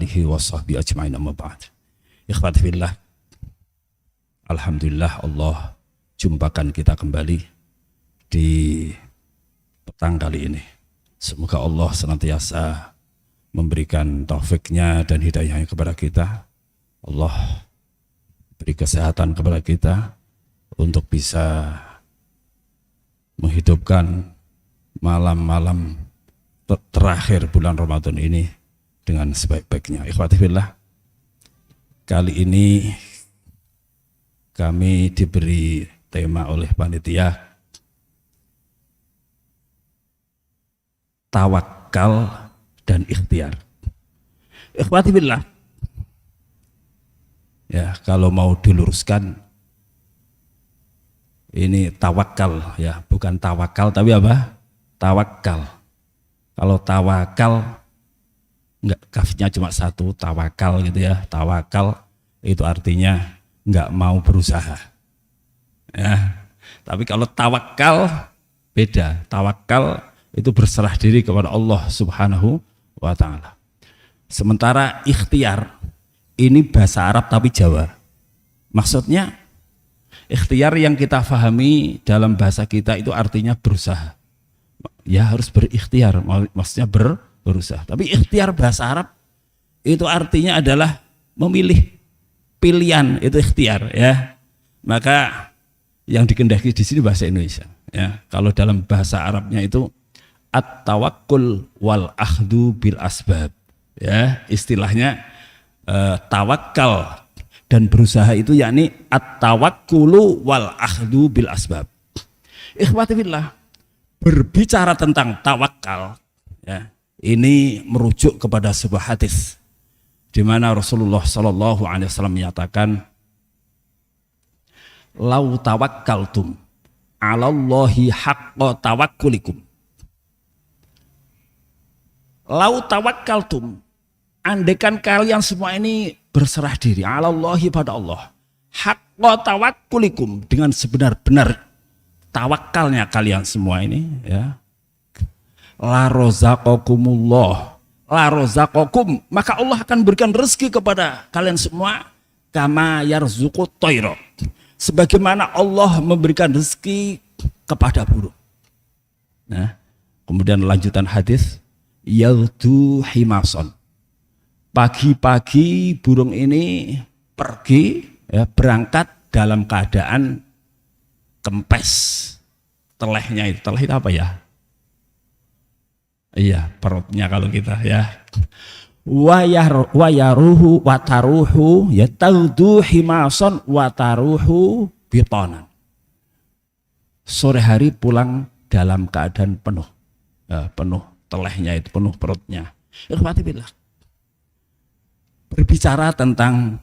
alihi wa sahbihi ajma'in amma ba'd. Ikhwati fillah, alhamdulillah Allah jumpakan kita kembali di petang kali ini. Semoga Allah senantiasa memberikan taufiknya dan hidayahnya kepada kita. Allah beri kesehatan kepada kita untuk bisa menghidupkan malam-malam terakhir bulan Ramadan ini dengan sebaik-baiknya. Ikhwati fillah, kali ini kami diberi tema oleh panitia tawakal dan ikhtiar. Ikhwati fillah, ya kalau mau diluruskan ini tawakal ya, bukan tawakal tapi apa? Tawakal. Kalau tawakal enggak, kafnya cuma satu, tawakal gitu ya. Tawakal itu artinya enggak mau berusaha. Ya. Tapi kalau tawakal beda. Tawakal itu berserah diri kepada Allah Subhanahu wa taala. Sementara ikhtiar ini bahasa Arab tapi Jawa. Maksudnya ikhtiar yang kita fahami dalam bahasa kita itu artinya berusaha. Ya harus berikhtiar, maksudnya berusaha. Tapi ikhtiar bahasa Arab itu artinya adalah memilih, pilihan, itu ikhtiar ya. Maka yang dikehendaki di sini bahasa Indonesia ya. Kalau dalam bahasa Arabnya itu at-tawakkul wal akhdu bil asbab ya. Istilahnya tawakal dan berusaha itu yakni at-tawakkulu wal akhdu bil asbab. Ikhwati fillah, berbicara tentang tawakal ya, ini merujuk kepada sebuah hadis di mana Rasulullah Shallallahu Alaihi Wasallam menyatakan, lau tawakkaltum alallahi haqqa tawakkulikum. Lau tawakkaltum, andaikan kalian semua ini berserah diri alallahi pada Allah, haqqa tawakkulikum, dengan sebenar-benar tawakalnya kalian semua ini ya, la rozaqakumullah, la rozaqakum, maka Allah akan berikan rezeki kepada kalian semua kama yarzuqut thaira, sebagaimana Allah memberikan rezeki kepada burung. Nah, kemudian lanjutan hadis, yaudu himason, pagi-pagi burung ini pergi ya, berangkat dalam keadaan kempes telehnya. Itu teleh itu apa ya? Iya, perutnya kalau kita ya. Wayaruhu wataruhu ya taudu himason wataruhu bitonan. Sore hari pulang dalam keadaan penuh, penuh telehnya itu, penuh perutnya. Ikhwati billah, berbicara tentang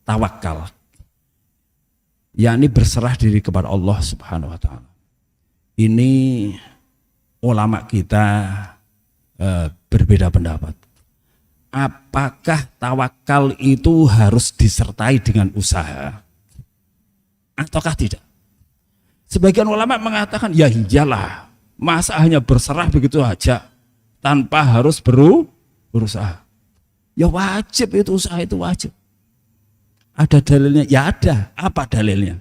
tawakal, yakni berserah diri kepada Allah Subhanahu wa taala. Ini ulama kita berbeda pendapat. Apakah tawakal itu harus disertai dengan usaha ataukah tidak? Sebagian ulama mengatakan ya iyalah, masa hanya berserah begitu aja tanpa harus berusaha. Ya wajib, itu usaha itu wajib. Ada dalilnya? Ya ada. Apa dalilnya?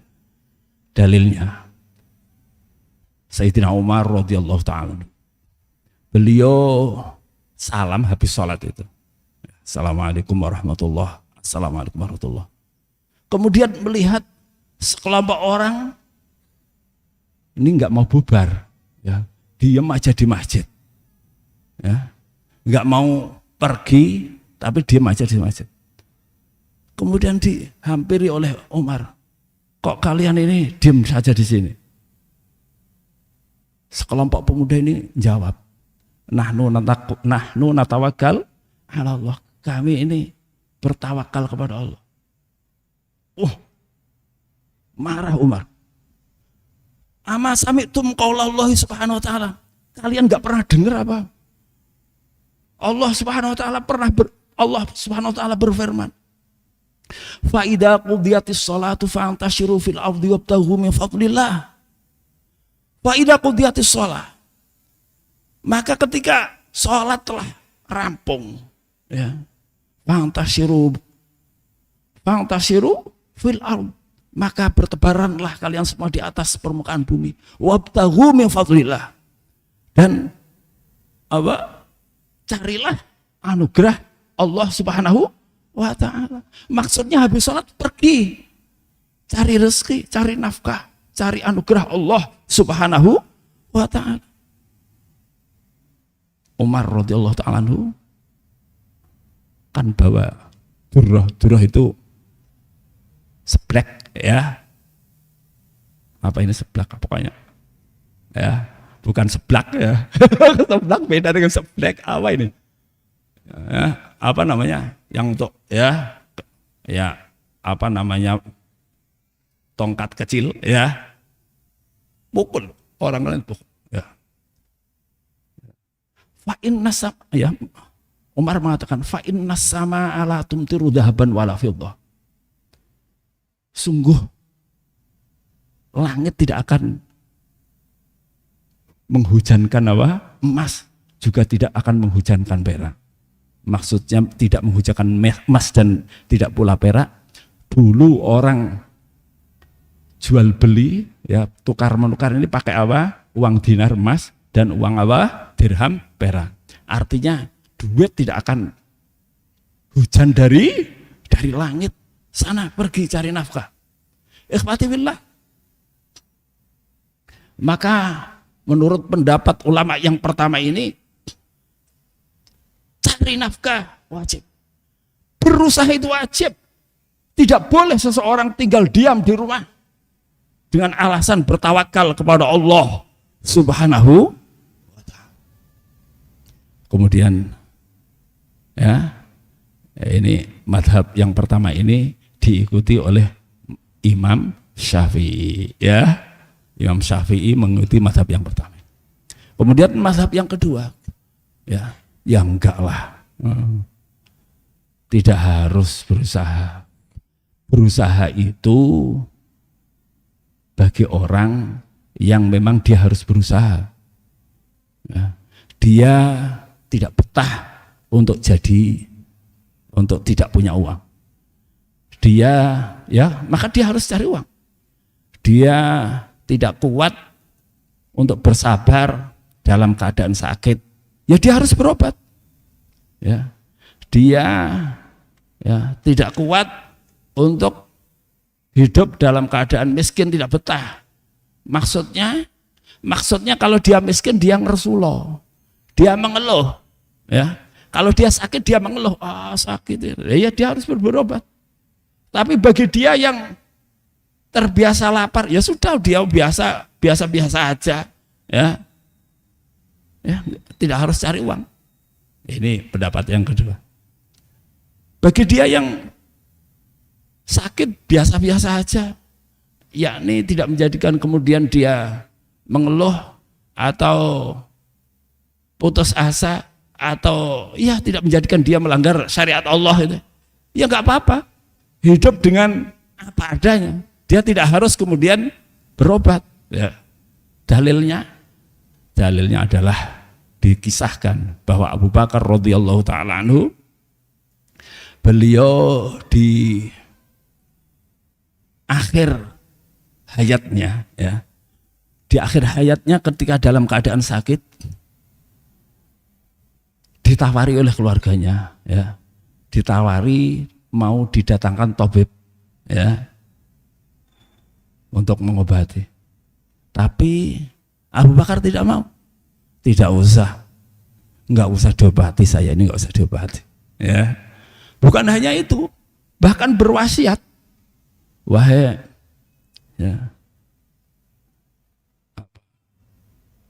Dalilnya Sayyidina Umar radhiyallahu ta'ala, beliau salam habis sholat itu, Assalamualaikum warahmatullahi, Assalamualaikum warahmatullahi. Kemudian melihat sekelompok orang ini nggak mau bubar, ya, diam aja di masjid, ya, nggak mau pergi tapi diam aja di masjid. Kemudian dihampiri oleh Umar, kok kalian ini diam saja di sini? Sekelompok pemuda ini jawab, nahnu natawakal ala Allah, kami ini bertawakal kepada Allah. Marah Umar. Ama sami'tum qaulallahi subhanahu wa ta'ala, kalian nggak pernah dengar apa? Allah subhanahu wa ta'ala Allah subhanahu wa ta'ala berfirman, fa idza qudiyatis shalatu fantashiru fil ardi wabtaghu min fadlillah. Fa idza qudiyatis shalah, maka ketika sholat telah rampung ya, Fantasiru fil ard, maka bertebaranlah kalian semua di atas permukaan bumi. Wabtaghu min fadlillah, dan carilah anugerah Allah Subhanahu wa ta'ala. Maksudnya habis sholat pergi cari rezeki, cari nafkah, cari anugerah Allah Subhanahu wa ta'ala. Umar radhiyallahu ta'ala anhu kan bawa durrah itu seblek ya. Apa ini seblak pokoknya ya, bukan seblak ya. Seblak beda dengan seblek. Apa ini ya, apa namanya yang untuk ya apa namanya, tongkat kecil ya, pukul orang lain pukul ya. Fa inna ya, Umar mengatakan fa inna sama ala tumtiru dhahaban wala fiddah, sungguh langit tidak akan menghujankan emas, juga tidak akan menghujankan perak. Maksudnya tidak menghujankan emas dan tidak pula perak. Dulu orang jual beli ya, tukar menukar ini pakai uang dinar emas dan uang dirham perak. Artinya duit tidak akan hujan dari langit. Sana pergi cari nafkah. Ikhwati billah. Maka menurut pendapat ulama yang pertama ini, cari nafkah wajib. Berusaha itu wajib. Tidak boleh seseorang tinggal diam di rumah dengan alasan bertawakal kepada Allah Subhanahu wa ta'ala. Kemudian ya, ini madhab yang pertama ini diikuti oleh Imam Syafi'i ya. Imam Syafi'i mengikuti madhab yang pertama. Kemudian madhab yang kedua ya, yang enggak lah, tidak harus berusaha. Berusaha itu bagi orang yang memang dia harus berusaha ya. Dia tidak betah untuk tidak punya uang. Dia ya, maka dia harus cari uang. Dia tidak kuat untuk bersabar dalam keadaan sakit, ya dia harus berobat. Ya. Dia ya tidak kuat untuk hidup dalam keadaan miskin, tidak betah. Maksudnya kalau dia miskin dia ngersuloh, dia mengeluh ya. Kalau dia sakit dia mengeluh, sakit ya dia harus berobat. Tapi bagi dia yang terbiasa lapar, ya sudah, dia biasa aja ya. Ya, tidak harus cari uang. Ini pendapat yang kedua. Bagi dia yang sakit biasa-biasa aja, yakni tidak menjadikan kemudian dia mengeluh atau putus asa, atau ya tidak menjadikan dia melanggar syariat Allah itu, ya nggak apa-apa, hidup dengan apa adanya. Dia tidak harus kemudian berobat ya. Dalilnya adalah dikisahkan bahwa Abu Bakar radhiyallahu ta'ala anhu, beliau di akhir hayatnya ya, di akhir hayatnya ketika dalam keadaan sakit, ditawari oleh keluarganya ya, ditawari mau didatangkan tabib ya untuk mengobati. Tapi Abu Bakar tidak mau. Tidak usah, nggak usah diobati, saya ini nggak usah diobati ya. Bukan hanya itu, bahkan berwasiat, wahai ya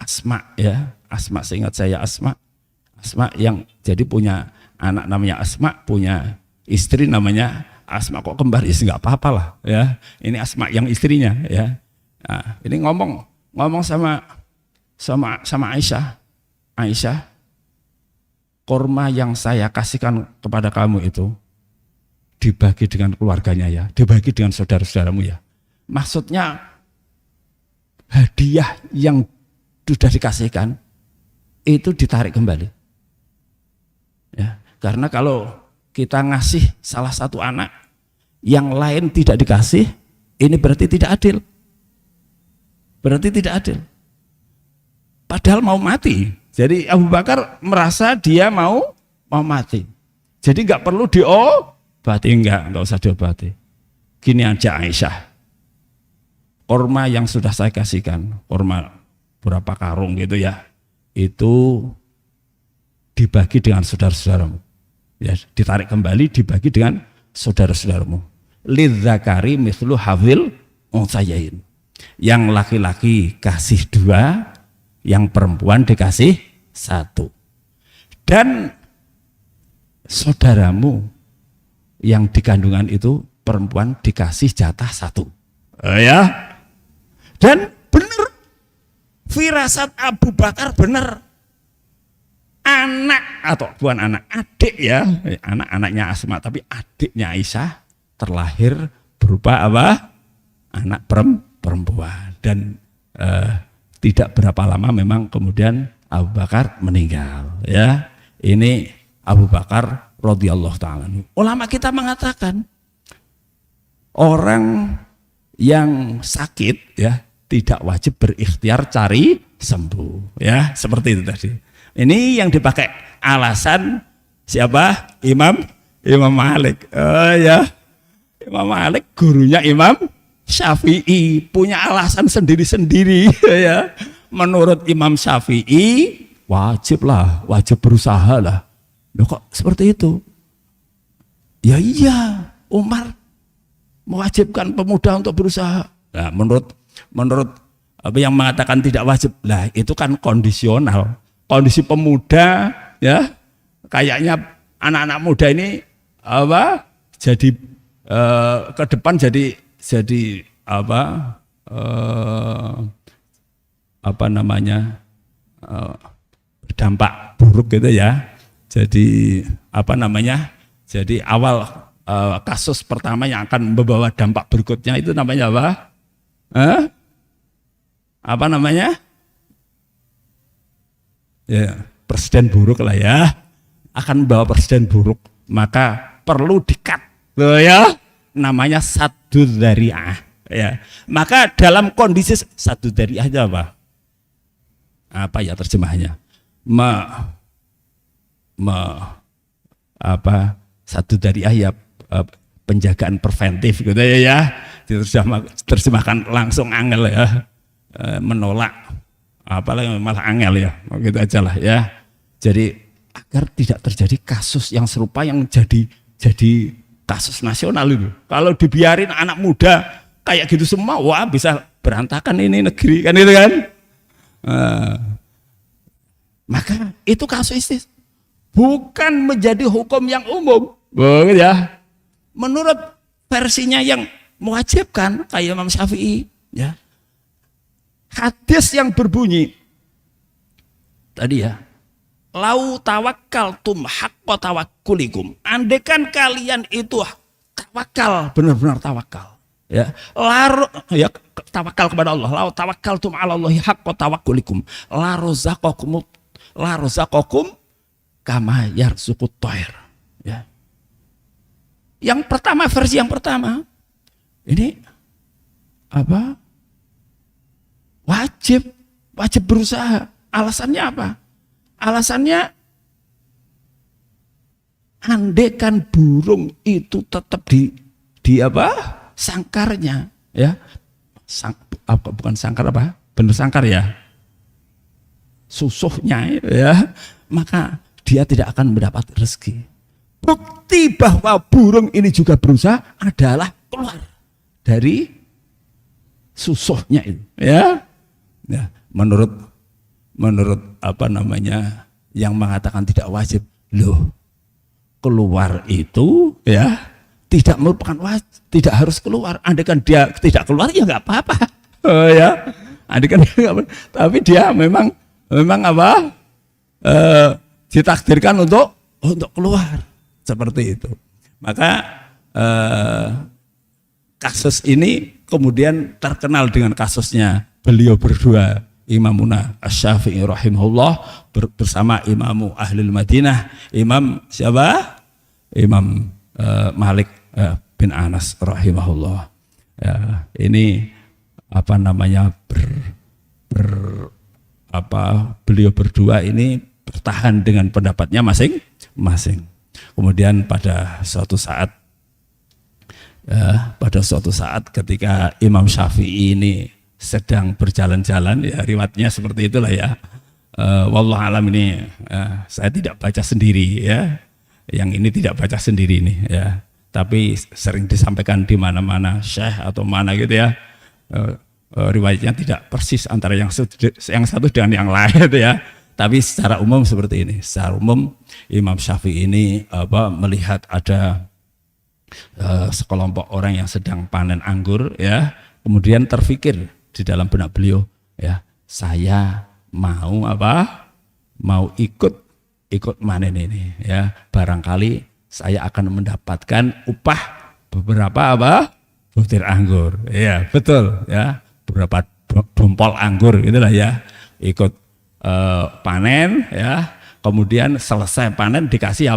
Asma ya, Asma, seingat saya Asma yang jadi punya anak namanya Asma, punya istri namanya Asma, kok kembar, ya nggak apa-apa lah ya. Ini Asma yang istrinya ya. Nah, ini ngomong sama Aisyah, kurma yang saya kasihkan kepada kamu itu dibagi dengan keluarganya ya, dibagi dengan saudara-saudaramu ya. Maksudnya hadiah yang sudah dikasihkan itu ditarik kembali ya, karena kalau kita ngasih salah satu anak, yang lain tidak dikasih, ini berarti tidak adil. Berarti tidak adil. Padahal mau mati. Jadi Abu Bakar merasa dia mau mati. Jadi nggak perlu diobati, nggak usah diobati. Gini aja Aisyah, kurma yang sudah saya kasihkan, kurma berapa karung gitu ya, itu dibagi dengan saudara-saudaramu. Ya, ditarik kembali, dibagi dengan saudara-saudaramu. Lidzakari mithlu hafil unsayain. Yang laki-laki kasih 2, yang perempuan dikasih 1. Dan saudaramu yang di kandungan itu perempuan dikasih jatah 1. Ya. Dan benar, firasat Abu Bakar benar. Anak atau bukan anak, adik ya, anak-anaknya Asma, tapi adiknya Aisyah terlahir berupa apa? Anak perempuan. Dan tidak berapa lama memang kemudian Abu Bakar meninggal. Ya, ini Abu Bakar radhiyallahu ta'ala. Ulama kita mengatakan orang yang sakit ya tidak wajib berikhtiar cari sembuh. Ya, seperti itu tadi. Ini yang dipakai alasan siapa? Imam Malik. Ya, Imam Malik gurunya Imam Syafi'i, punya alasan sendiri-sendiri. Ya, menurut Imam Syafi'i wajib berusaha lah. Loh, kok seperti itu? Ya iya, Umar mewajibkan pemuda untuk berusaha. Nah, menurut apa yang mengatakan tidak wajib, lah itu kan kondisional. Kondisi pemuda ya, kayaknya anak-anak muda ini apa? Jadi ke depan jadi apa namanya? Dampak buruk gitu ya. Jadi apa namanya? Jadi awal kasus pertama yang akan membawa dampak berikutnya itu namanya apa? Apa namanya? Ya, presiden buruk lah ya, akan membawa presiden buruk, maka perlu dikat, ya, namanya sadu dzari'ah, ya. Maka dalam kondisi sadu dzari'ah itu apa ya terjemahannya? Sadu dzari'ah ya, penjagaan preventif gitu ya. Terjemahkan langsung angel ya, menolak. Apalagi malah angel ya, gitu aja lah ya. Jadi agar tidak terjadi kasus yang serupa yang jadi kasus nasional itu. Kalau dibiarin anak muda kayak gitu semua, wah bisa berantakan ini negeri kan itu kan. Maka itu kasus bukan menjadi hukum yang umum, begitu ya. Menurut versinya yang mewajibkan kayak Imam Syafi'i, ya. Hadis yang berbunyi tadi ya, lau tawakkaltum haqqa tawakkulikum, andaikan kalian itu tawakal, benar-benar tawakal ya, tawakal kepada Allah, lau tawakkaltum ala Allahi haqqa tawakkulikum la razaqakum kama yarzuqut thair ya. Yang pertama, versi yang pertama ini apa? Wajib berusaha. Alasannya apa? Alasannya andaikan burung itu tetap di sangkarnya ya. Bukan sangkar apa? Bener sangkar ya. Susuhnya ya, maka dia tidak akan mendapat rezeki. Bukti bahwa burung ini juga berusaha adalah keluar dari susuhnya itu ya. Ya, menurut apa namanya yang mengatakan tidak wajib, loh keluar itu ya tidak merupakan wajib, tidak harus keluar. Andaikan dia tidak keluar ya nggak apa-apa, ya. Andaikan tapi dia memang apa? Ditakdirkan untuk keluar seperti itu. Maka kasus ini kemudian terkenal dengan kasusnya beliau berdua, Imamuna Asy-Syafi'i rahimahullah bersama Imamu Ahlul Madinah, Imam siapa? Imam Malik bin Anas rahimahullah. Ya, ini apa namanya beliau berdua ini bertahan dengan pendapatnya masing-masing. Kemudian pada suatu saat ketika Imam Syafi'i ini sedang berjalan-jalan, ya riwayatnya seperti itulah ya. Wallahu alam ini saya tidak baca sendiri ya. Yang ini tidak baca sendiri nih ya. Tapi sering disampaikan di mana-mana syekh atau mana gitu ya. Riwayatnya tidak persis antara yang satu dengan yang lain gitu ya. Tapi secara umum seperti ini. Secara umum Imam Syafi'i ini melihat ada sekelompok orang yang sedang panen anggur ya. Kemudian terfikir di dalam benak beliau ya, saya mau ikut manen ini ya, barangkali saya akan mendapatkan upah beberapa butir anggur ya, betul ya, beberapa dompol anggur gitulah ya, ikut panen ya, kemudian selesai panen dikasih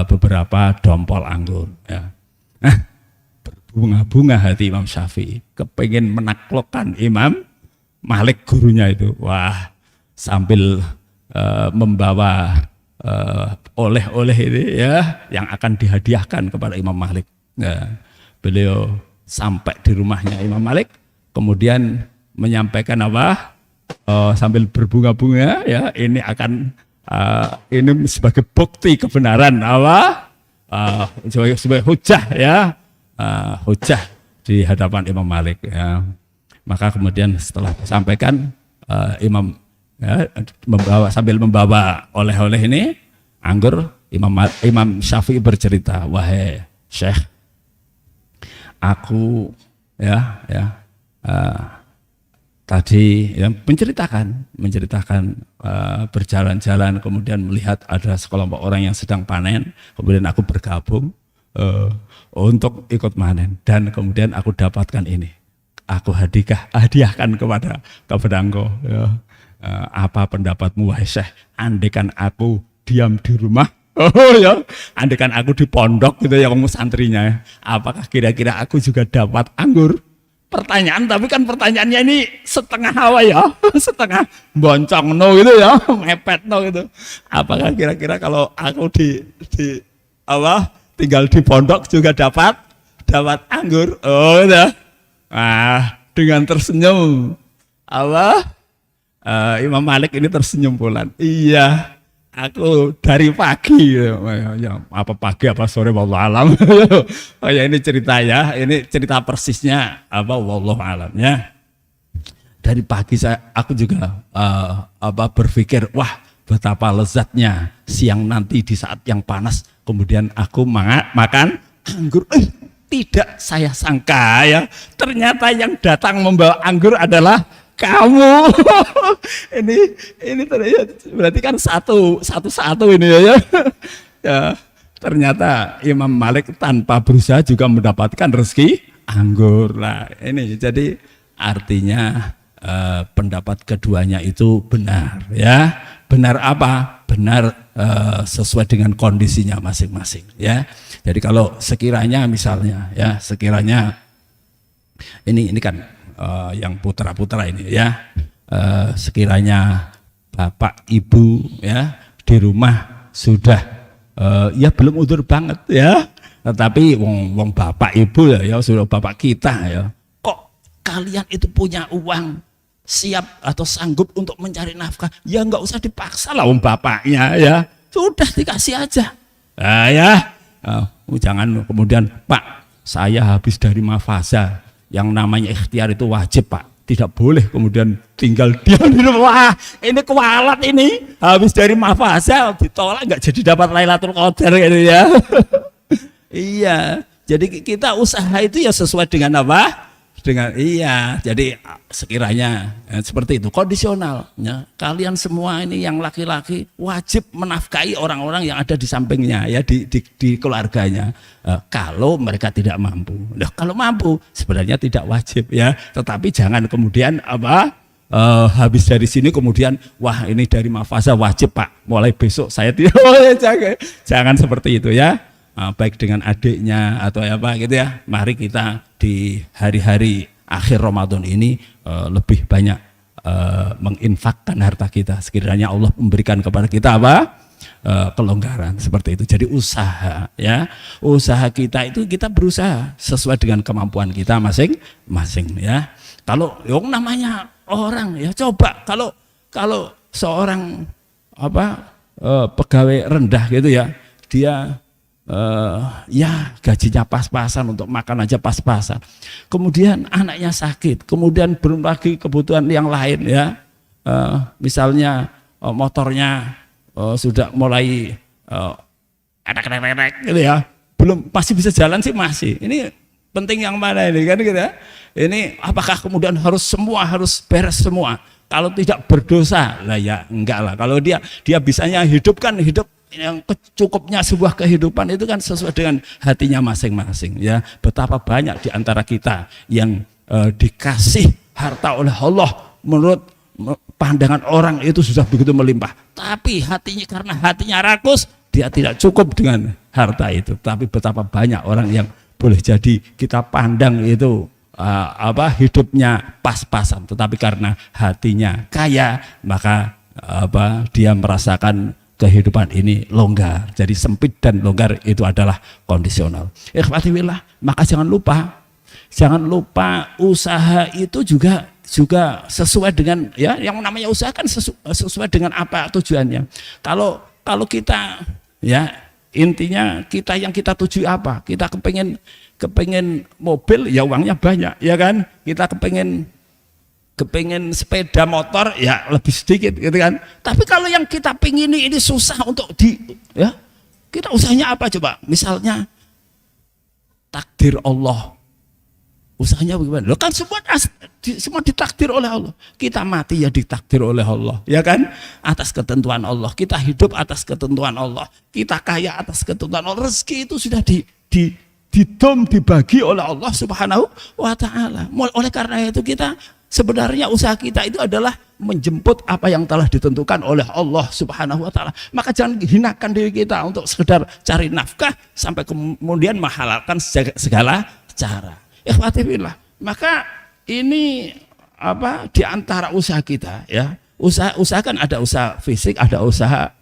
beberapa dompol anggur ya. Berbunga-bunga hati Imam Syafi'i, kepingin menaklukkan Imam Malik gurunya itu. Wah, sambil membawa oleh-oleh ini ya yang akan dihadiahkan kepada Imam Malik. Ya, beliau sampai di rumahnya Imam Malik, kemudian menyampaikan sambil berbunga-bunga ya, ini akan ini sebagai bukti kebenaran sebagai hujah ya, hujah di hadapan Imam Malik ya. Maka kemudian setelah disampaikan Imam ya, sambil membawa oleh-oleh ini anggur, Imam Syafi'i bercerita, wahai Syekh, aku tadi ya, menceritakan berjalan-jalan, kemudian melihat ada sekelompok orang yang sedang panen, kemudian aku bergabung untuk ikut panen, dan kemudian aku dapatkan ini, aku hadiahkan kepada engkau ya. Apa pendapatmu wahai Syekh, andaikan aku diam di rumah, ya, andaikan aku di pondok gitu ya, kamu santrinya, apakah kira-kira aku juga dapat anggur? Pertanyaan, tapi kan pertanyaannya ini setengah ya, setengah boncong gitu ya, mepet gitu. Apakah kira-kira kalau aku tinggal di pondok juga dapat anggur? Oh gitu. Dengan tersenyum Imam Malik ini tersenyum bulan. Iya, aku dari pagi ya, pagi apa sore wallahu alam. Ya ini cerita ya, ini cerita persisnya wallahu alam ya. Dari pagi aku juga berpikir, wah betapa lezatnya siang nanti di saat yang panas, kemudian aku makan anggur. Tidak saya sangka ya, ternyata yang datang membawa anggur adalah kamu. ini berarti kan satu ini ya. Ya, ternyata Imam Malik tanpa berusaha juga mendapatkan rezeki anggur lah. Ini jadi artinya pendapat keduanya itu benar ya. Benar apa? Benar sesuai dengan kondisinya masing-masing ya. Jadi kalau sekiranya misalnya ya, ini kan yang putra-putra ini ya, sekiranya bapak ibu ya di rumah sudah ya belum udur banget ya, tetapi wong bapak ibu ya sudah bapak kita ya, kok kalian itu punya uang siap atau sanggup untuk mencari nafkah, ya nggak usah dipaksa lah wong bapaknya ya, sudah dikasih aja jangan kemudian, Pak saya habis dari mafaza, yang namanya ikhtiar itu wajib Pak, tidak boleh kemudian tinggal diam di rumah. Wah, ini kualat ini, habis dari mafaza ditolak nggak jadi dapat Lailatul Qadar gitu ya. Iya, jadi kita usaha itu ya sesuai dengan jadi sekiranya seperti itu kondisional ya. Kalian semua ini yang laki-laki wajib menafkahi orang-orang yang ada di sampingnya ya, di keluarganya, kalau mereka tidak mampu. Nah, kalau mampu sebenarnya tidak wajib ya, tetapi jangan kemudian habis dari sini kemudian wah ini dari Mahfaza wajib Pak, mulai besok saya tidak jangan seperti itu ya. Baik dengan adiknya atau apa gitu ya. Mari kita di hari-hari akhir Ramadan ini lebih banyak menginfakkan harta kita. Sekiranya Allah memberikan kepada kita apa? Kelonggaran seperti itu. Jadi usaha ya. Usaha kita itu kita berusaha sesuai dengan kemampuan kita masing-masing ya. Kalau yang namanya orang ya coba kalau seorang pegawai rendah gitu ya, dia ya gajinya pas-pasan, untuk makan aja pas-pasan. Kemudian anaknya sakit, kemudian belum lagi kebutuhan yang lain ya. Misalnya motornya sudah mulai gitu ya. Belum, masih bisa jalan sih masih. Ini penting yang mana ini kan gitu ya. Ini apakah kemudian harus beres semua? Kalau tidak berdosa lah ya enggak lah. Kalau dia bisanya hidup yang cukupnya sebuah kehidupan itu kan sesuai dengan hatinya masing-masing ya. Betapa banyak di antara kita yang dikasih harta oleh Allah menurut pandangan orang itu sudah begitu melimpah, tapi karena hatinya rakus, dia tidak cukup dengan harta itu. Tapi betapa banyak orang yang boleh jadi kita pandang itu hidupnya pas-pasan, tetapi karena hatinya kaya maka dia merasakan kehidupan ini longgar. Jadi sempit dan longgar itu adalah kondisional. Ikhwati fillah, maka jangan lupa usaha itu juga sesuai dengan ya, yang namanya usaha kan sesuai dengan apa tujuannya. Kalau kita ya intinya yang kita tuju apa? Kita kepengen mobil ya uangnya banyak ya kan. Kita kepengen sepeda motor ya lebih sedikit gitu kan. Tapi kalau yang kita pingini ini susah untuk kita usahanya apa coba? Misalnya takdir Allah, usahanya bagaimana? Loh kan semua ditakdir oleh Allah. Kita mati ya ditakdir oleh Allah, ya kan? Atas ketentuan Allah. Kita hidup atas ketentuan Allah. Kita kaya atas ketentuan Allah. Rezeki itu sudah dibagi oleh Allah Subhanahu wa Ta'ala. Oleh karena itu kita sebenarnya usaha kita itu adalah menjemput apa yang telah ditentukan oleh Allah Subhanahu wa Ta'ala. Maka jangan hinakan diri kita untuk sekedar cari nafkah sampai kemudian menghalalkan segala cara. Ikhwati fillah. Maka ini di antara usaha kita ya. Usaha kan ada usaha fisik, ada usaha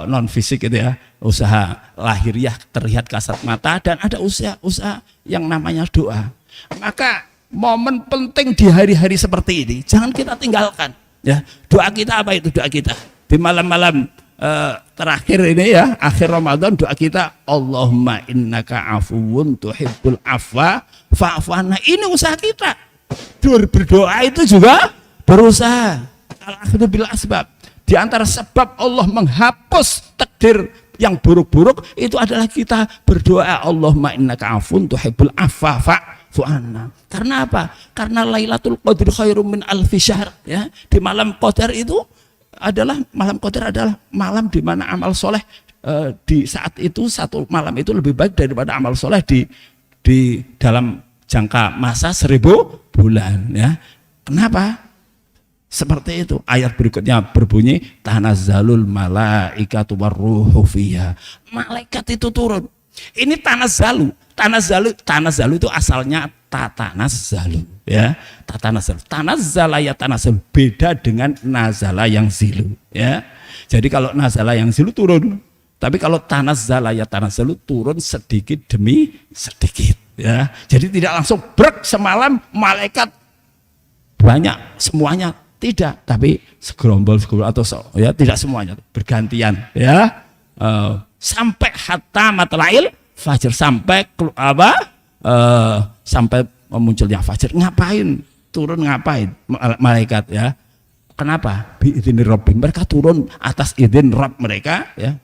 non fisik gitu ya. Usaha lahiriah terlihat kasat mata, dan ada usaha yang namanya doa. Maka momen penting di hari-hari seperti ini jangan kita tinggalkan ya. Doa kita apa itu? Doa kita di malam-malam terakhir ini ya, akhir Ramadan, doa kita Allahumma innaka afuwun tuhibbul afwa fa'fu anna. Ini usaha kita. Berdoa itu juga berusaha. Al-akhdu bil asbab. Di antara sebab Allah menghapus takdir yang buruk-buruk itu adalah kita berdoa Allahumma innaka afuwun tuhibbul afwa fa'fu anna. Karena apa? Karena Lailatul Qadri khairum min alfi syahr ya. Di malam Qadar itu malam Qadar adalah malam di mana amal soleh di saat itu, satu malam itu lebih baik daripada amal soleh di dalam jangka masa 1000 bulan ya. Kenapa? Seperti itu. Ayat berikutnya berbunyi tanazzalul malaikatu warruhu fiha. Malaikat itu turun. Ini tanazzalu itu asalnya tatanazzalu ya. Tatanazzalu. Tanazzala ya tanazzalu, beda dengan nazala yang zilu ya. Jadi kalau nazala yang zilu turun, tapi kalau tanazzala ya tanazzalu turun sedikit demi sedikit ya. Jadi tidak langsung brek semalam malaikat banyak semuanya, tidak, tapi segerombol atau ya tidak semuanya, bergantian ya. Sampai hatta matlail fajr, sampai sampai munculnya fajar. Ngapain turun, ngapain malaikat ya? Kenapa? Bi idzin rabbihim, mereka turun atas izin Rabb mereka ya.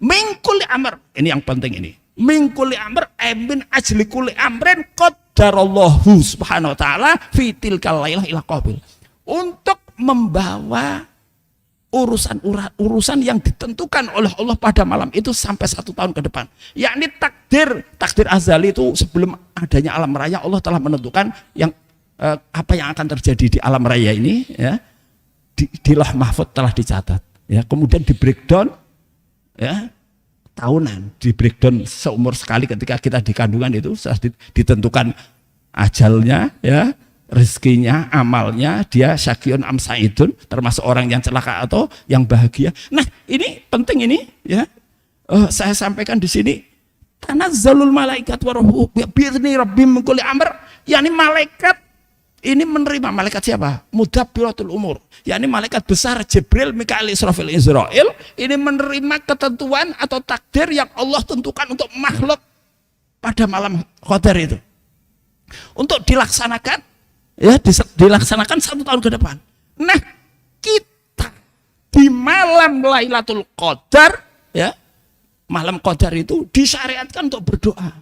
Min kulli amr, ini yang penting ini. Min kulli amr min ajli kulli amrin qadarallahu subhanahu wa ta'ala fi tilkal lailah ila qabil. Untuk membawa urusan yang ditentukan oleh Allah pada malam itu sampai 1 tahun ke depan. Yakni takdir azali itu sebelum adanya alam raya Allah telah menentukan yang apa yang akan terjadi di alam raya ini, ya, di Lauh Mahfuz telah dicatat, ya. Kemudian di breakdown, ya, tahunan, di breakdown seumur sekali ketika kita di kandungan itu sudah ditentukan ajalnya, ya, rezekinya, amalnya, dia syaqiun am sa'idun, termasuk orang yang celaka atau yang bahagia. Nah, ini penting ini, ya. Saya sampaikan di sini, tanazzalul malaikat wa ruh bi'izni rabbihim min kulli amr, yakni malaikat ini menerima. Malaikat siapa? Mudabbiratul umur, yakni malaikat besar Jibril, Mikail, Israfil, Israil ini menerima ketentuan atau takdir yang Allah tentukan untuk makhluk pada malam qadar itu untuk dilaksanakan, ya, dilaksanakan 1 tahun ke depan. Nah, kita di malam Lailatul Qadar, ya, malam qadar itu disyariatkan untuk berdoa,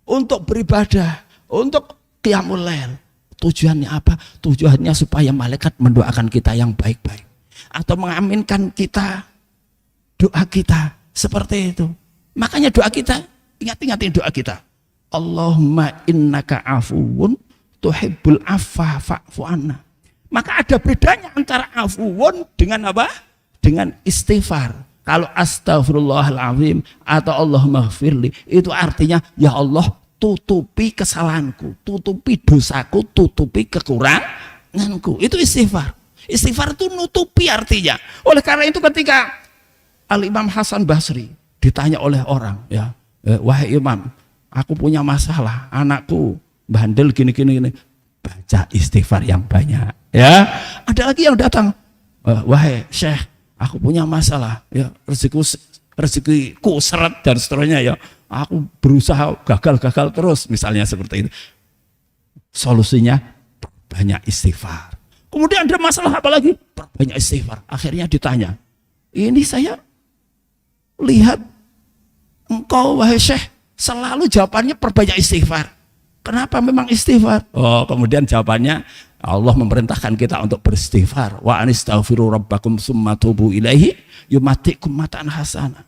untuk beribadah, untuk qiyamul lail. Tujuannya apa? Tujuannya supaya malaikat mendoakan kita yang baik-baik atau mengaminkan kita, doa kita seperti itu. Makanya doa kita, ingat-ingatin doa kita, Allahumma innaka afuwun tuhibbul afwa fa'fu anna. Maka ada bedanya antara afuwun dengan apa? Dengan istighfar. Kalau astaghfirullahaladzim atau Allahumma ghafirli, itu artinya, ya Allah, tutupi kesalahanku, tutupi dosaku, tutupi kekuranganku. Itu istighfar. Istighfar itu nutupi artinya. Oleh karena itu ketika Al-Imam Hasan Basri ditanya oleh orang, ya, wahai Imam, aku punya masalah, anakku bandel gini, baca istighfar yang banyak, ya. Ada lagi yang datang, wahai Syekh, aku punya masalah, ya, rezekiku seret dan seterusnya, ya, aku berusaha gagal terus, misalnya seperti itu. Solusinya banyak istighfar. Kemudian ada masalah apa lagi? Banyak istighfar. Akhirnya ditanya, ini saya lihat engkau wahai Syekh selalu jawabannya perbanyak istighfar. Kenapa memang istighfar? Oh, kemudian jawabannya, Allah memerintahkan kita untuk beristighfar. Wa anistaghfiru rabbakum summa tubu ilaihi yumatikum mataan hasana.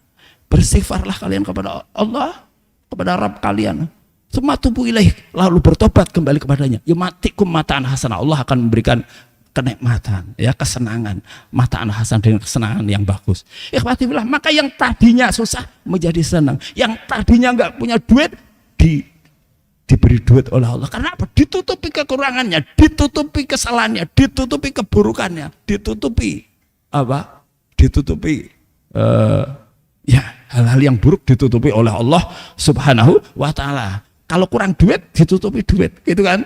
Beristighfarlah kalian kepada Allah, kepada Rabb kalian. Summa tubu ilaihi, lalu bertobat kembali kepadanya. Yumatikum mataan hasana. Allah akan memberikan kenikmatan, ya, kesenangan, mataan hasan, dengan kesenangan yang bagus. Ikhwatillah, maka yang tadinya susah menjadi senang, yang tadinya nggak punya duit diberi duit oleh Allah. Karena apa? Ditutupi kekurangannya, ditutupi kesalahannya, ditutupi keburukannya, ditutupi apa? Ditutupi ya, hal-hal yang buruk ditutupi oleh Allah Subhanahu wa ta'ala. Kalau kurang duit ditutupi duit, gitu kan?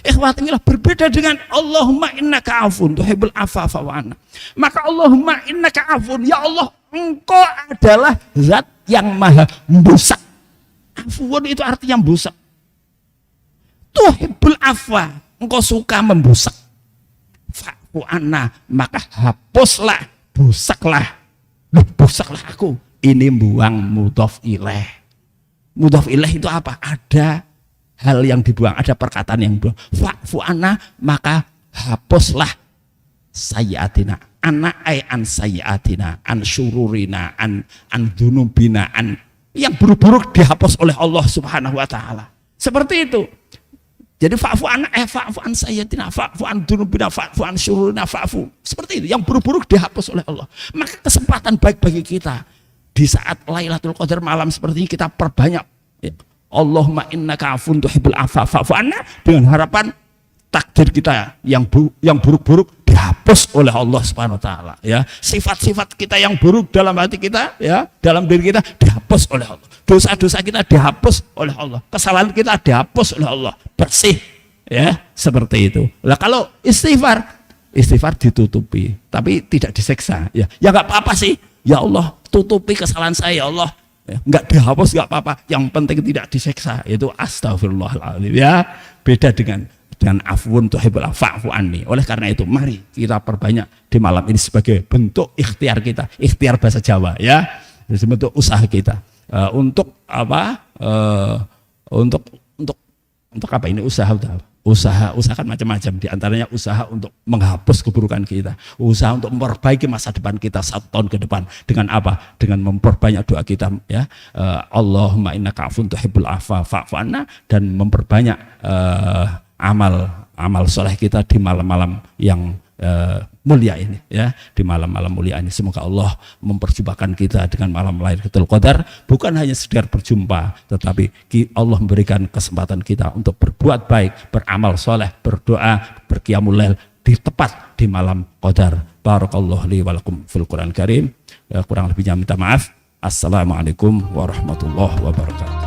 Ikhwatillah, berbeda dengan Allahumma innaka afun tuhibbul afwa fa'fu anna. Maka Allahumma innaka afun, ya Allah, engkau adalah zat yang maha membusak. Afun itu artinya membusak. Tuhibbul afwa, engkau suka membusak. Fa'fu anna, maka hapuslah, busaklah. Busaklah aku. Ini buang mudhof ilaih. Mudhof ilaih itu apa? Ada hal yang dibuang, ada perkataan yang dibuang. Fa'fu anna, maka hapuslah sayyiatina. Anna ay an sayyiatina, an syururina, an dzunubina, an yang buruk-buruk dihapus oleh Allah Subhanahu wa taala. Seperti itu. Jadi fa'fu anna fa'fu an sayyiatina, fa'fu an dzunubina, fa'fu an syururina, fa'fu. Seperti itu, yang buruk-buruk dihapus oleh Allah. Maka kesempatan baik bagi kita di saat Lailatul Qadar malam seperti ini, kita perbanyak, ya, Allahumma innaka afun tuhibbul afwa fa'fu anna, dengan harapan takdir kita yang buruk-buruk dihapus oleh Allah Subhanahu wa taala, ya. Sifat-sifat kita yang buruk dalam hati kita, ya, dalam diri kita dihapus oleh Allah. Dosa-dosa kita dihapus oleh Allah. Kesalahan kita dihapus oleh Allah. Bersih, ya, seperti itu. Lah kalau istighfar ditutupi, tapi tidak diseksa, ya. Ya enggak apa-apa sih. Ya Allah, tutupi kesalahan saya, ya Allah. Ya, enggak dihapus enggak apa-apa, yang penting tidak diseksa. Itu astagfirullahaladzim, ya. Beda dengan afwun tuhibbul fa'fu anni. Oleh karena itu, mari kita perbanyak di malam ini sebagai bentuk ikhtiar kita, ikhtiar bahasa Jawa, ya, bentuk usaha kita untuk apa? Untuk apa ini usaha? Usaha kan macam-macam, diantaranya usaha untuk menghapus keburukan kita, usaha untuk memperbaiki masa depan kita 1 tahun ke depan. Dengan apa? Dengan memperbanyak doa kita, ya, Allahumma innaka afun tuhibbul afwa fa'fu anna, dan memperbanyak amal amal soleh kita di malam-malam yang mulia ini ya, di malam-malam mulia ini. Semoga Allah memperjumpakan kita dengan malam Lailatul Qadar, bukan hanya sekedar berjumpa, tetapi Allah memberikan kesempatan kita untuk berbuat baik, beramal soleh, berdoa, berqiyamul lail tepat di malam Qadar. Barakallahu li wa lakum fil Qur'an Karim. Kurang lebihnya minta maaf. Assalamualaikum warahmatullahi wabarakatuh.